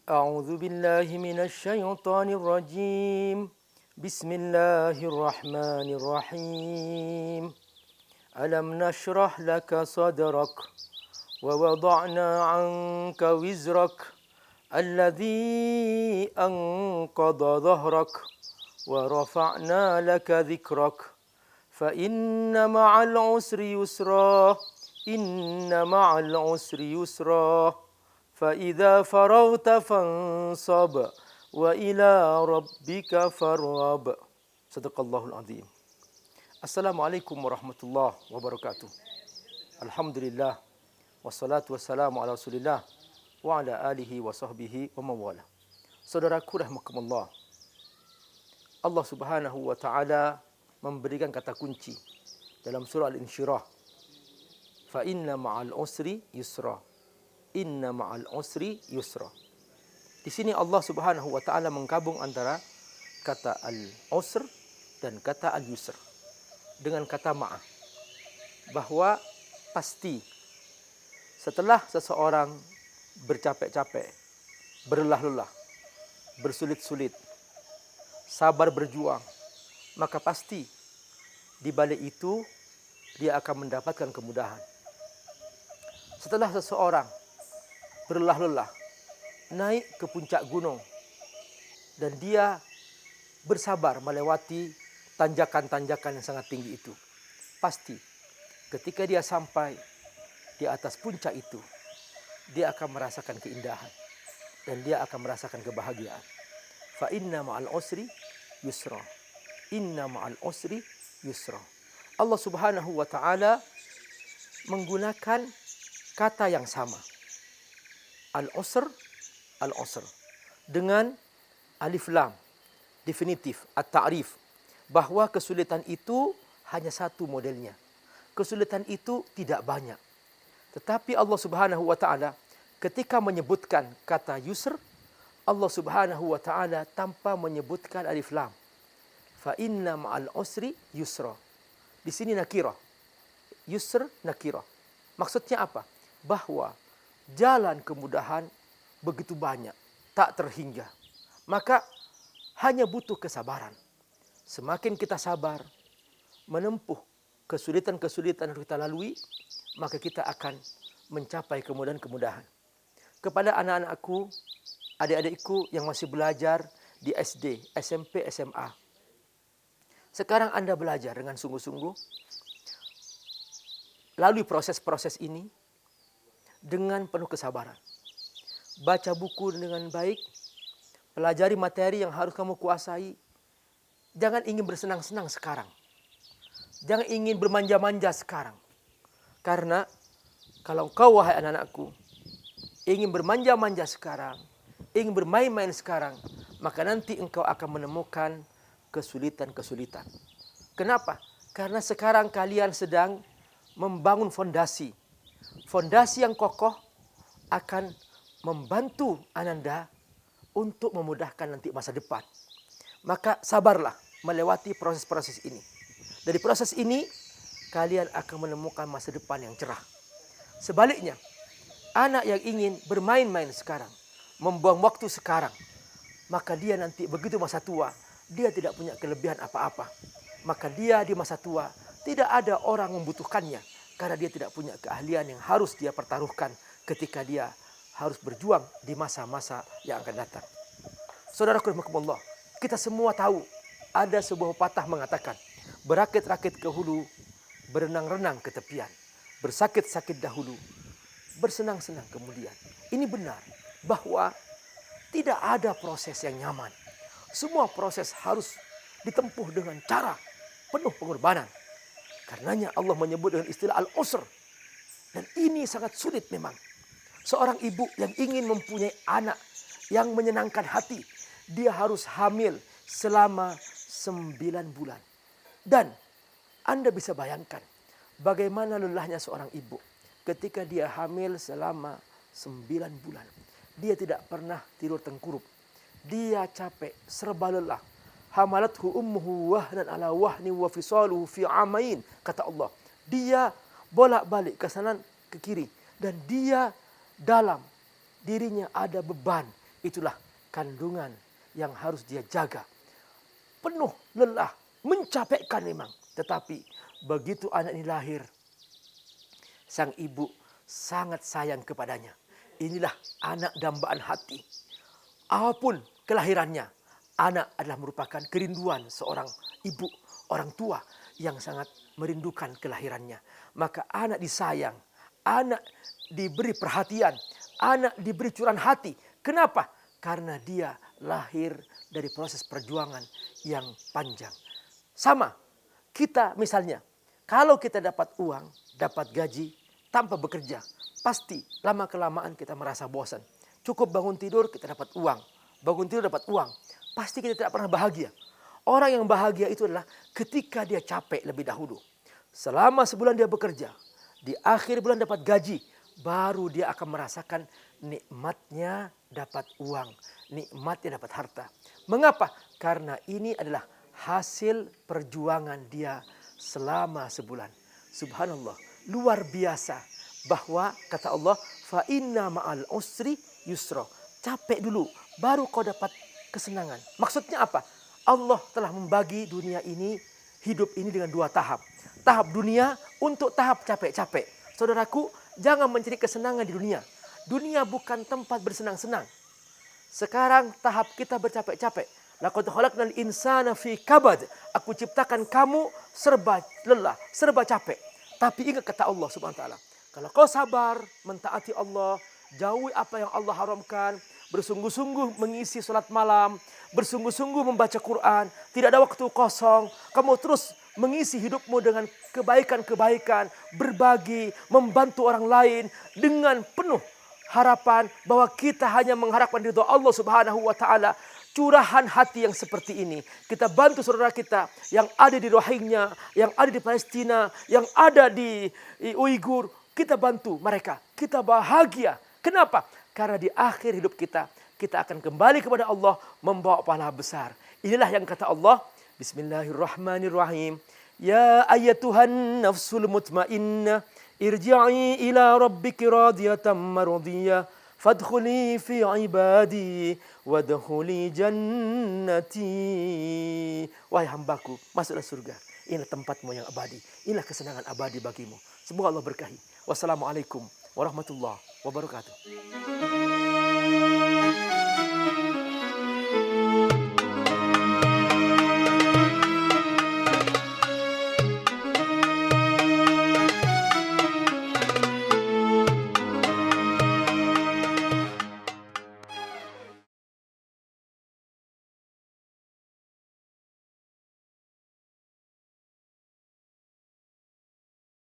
أعوذ بالله من الشيطان الرجيم بسم الله الرحمن الرحيم ألم نشرح لك صدرك ووضعنا عنك وزرك الذي أنقض ظهرك ورفعنا لك ذكرك فإن مع العسر يسرا إن مع العسر يسرا فإذا فرغت فانصب وإلى ربك فارغب. Sadaqallahul azim. Assalamualaikum warahmatullahi wabarakatuh. Alhamdulillah wassalatu wassalamu ala Rasulillah wa ala alihi wa sahbihi wa mawala. Saudaraku rahmakumullah. Allah Subhanahu wa taala memberikan kata kunci dalam surah Al-Insyirah. Fa inna ma'al usri yusra. Inna ma'al usri yusra. Di sini Allah Subhanahu wa taala menggabung antara kata al-usr dan kata al-yusr dengan kata ma'a, bahwa pasti setelah seseorang bercapek-capek, berlelah-lelah, bersulit-sulit, sabar berjuang, maka pasti di balik itu dia akan mendapatkan kemudahan. Setelah seseorang berlelah-lelah naik ke puncak gunung dan dia bersabar melewati tanjakan-tanjakan yang sangat tinggi itu, pasti ketika dia sampai di atas puncak itu, dia akan merasakan keindahan dan dia akan merasakan kebahagiaan. Fa inna ma'al usri yusra. Inna ma'al usri yusra. Allah Subhanahu wa taala menggunakan kata yang sama, al-usr, al-usr, dengan alif lam definitif, at-ta'rif, bahwa kesulitan itu hanya satu modelnya. Kesulitan itu tidak banyak. Tetapi Allah Subhanahu wa taala ketika menyebutkan kata yusr, Allah Subhanahu wa taala tanpa menyebutkan alif lam. Fa inna ma'al usri yusra. Di sini nakirah. Yusr nakirah. Maksudnya apa? Bahwa jalan kemudahan begitu banyak, tak terhingga. Maka hanya butuh kesabaran. Semakin kita sabar menempuh kesulitan-kesulitan yang kita lalui, maka kita akan mencapai kemudahan-kemudahan. Kepada anak-anakku, adik-adikku yang masih belajar di SD, SMP, SMA. Sekarang Anda belajar dengan sungguh-sungguh. Lalui proses-proses ini dengan penuh kesabaran. Baca buku dengan baik, pelajari materi yang harus kamu kuasai. Jangan ingin bersenang-senang sekarang. Jangan ingin bermanja-manja sekarang. Karena kalau kau, wahai anak-anakku, ingin bermanja-manja sekarang, ingin bermain-main sekarang, maka nanti engkau akan menemukan kesulitan-kesulitan. Kenapa? Karena sekarang kalian sedang membangun fondasi. Fondasi yang kokoh akan membantu Ananda untuk memudahkan nanti masa depan. Maka sabarlah melewati proses-proses ini. Dari proses ini, kalian akan menemukan masa depan yang cerah. Sebaliknya, anak yang ingin bermain-main sekarang, membuang waktu sekarang, maka dia nanti begitu masa tua, dia tidak punya kelebihan apa-apa. Maka dia di masa tua, tidak ada orang membutuhkannya. Karena dia tidak punya keahlian yang harus dia pertaruhkan ketika dia harus berjuang di masa-masa yang akan datang. Saudaraku rahimakumullah, kita semua tahu ada sebuah pepatah mengatakan, berakit-rakit ke hulu, berenang-renang ke tepian, bersakit-sakit dahulu, bersenang-senang kemudian. Ini benar bahwa tidak ada proses yang nyaman. Semua proses harus ditempuh dengan cara penuh pengorbanan. Karenanya Allah menyebut dengan istilah al-usr. Dan ini sangat sulit memang. Seorang ibu yang ingin mempunyai anak yang menyenangkan hati, dia harus hamil selama 9 bulan. Dan Anda bisa bayangkan bagaimana lelahnya seorang ibu ketika dia hamil selama 9 bulan. Dia tidak pernah tidur tengkurup. Dia capek, serba lelah. Hamalathu ummuhu wahnan ala wahni wa fisaluhu fi amain, kata Allah. Dia bolak-balik ke kanan ke kiri dan dia dalam dirinya ada beban itulah kandungan yang harus dia jaga. Penuh lelah, mencapekkan memang. Tetapi begitu anak ini lahir, sang ibu sangat sayang kepadanya. Inilah anak dambaan hati. Apapun kelahirannya, anak adalah merupakan kerinduan seorang ibu, orang tua yang sangat merindukan kelahirannya. Maka anak disayang, anak diberi perhatian, anak diberi curahan hati. Kenapa? Karena dia lahir dari proses perjuangan yang panjang. Sama, kita misalnya, kalau kita dapat uang, dapat gaji, tanpa bekerja, pasti lama-kelamaan kita merasa bosan. Cukup bangun tidur, kita dapat uang. Bangun tidur dapat uang. Pasti kita tidak pernah bahagia. Orang yang bahagia itu adalah ketika dia capek lebih dahulu. Selama sebulan dia bekerja, di akhir bulan dapat gaji, baru dia akan merasakan nikmatnya dapat uang, nikmatnya dapat harta. Mengapa? Karena ini adalah hasil perjuangan dia selama sebulan. Subhanallah, luar biasa. Bahwa kata Allah, fa inna ma'al usri yusra. Capek dulu, baru kau dapat kesenangan. Maksudnya apa? Allah telah membagi dunia ini, hidup ini dengan dua tahap. Tahap dunia untuk tahap capek-capek. Saudaraku, jangan mencari kesenangan di dunia. Dunia bukan tempat bersenang-senang. Sekarang tahap kita bercapek-capek. Laqad khalaqnal insana fi kabad. Aku ciptakan kamu serba lelah, serba capek. Tapi ingat kata Allah Subhanahu wa taala, kalau kau sabar mentaati Allah, jauhi apa yang Allah haramkan, bersungguh-sungguh mengisi salat malam, bersungguh-sungguh membaca Quran, tidak ada waktu kosong, kamu terus mengisi hidupmu dengan kebaikan-kebaikan, berbagi, membantu orang lain dengan penuh harapan bahwa kita hanya mengharapkan ridha Allah Subhanahu wa taala. Curahan hati yang seperti ini, kita bantu saudara kita yang ada di Rohingya, yang ada di Palestina, yang ada di Uighur. Kita bantu mereka, kita bahagia. Kenapa? Karena di akhir hidup kita, kita akan kembali kepada Allah membawa pahala besar. Inilah yang kata Allah, Bismillahirrahmanirrahim. Ya ayyatuhan nafsul mutmainnah, irji'i ila rabbiki radiyatan mardiyah, fadkhuli fi ibadi, wadkhuli jannati. Wahai hambaku, masuklah surga. Inilah tempatmu yang abadi. Inilah kesenangan abadi bagimu. Semoga Allah berkahi. Wassalamualaikum warahmatullahi wabarakatuh.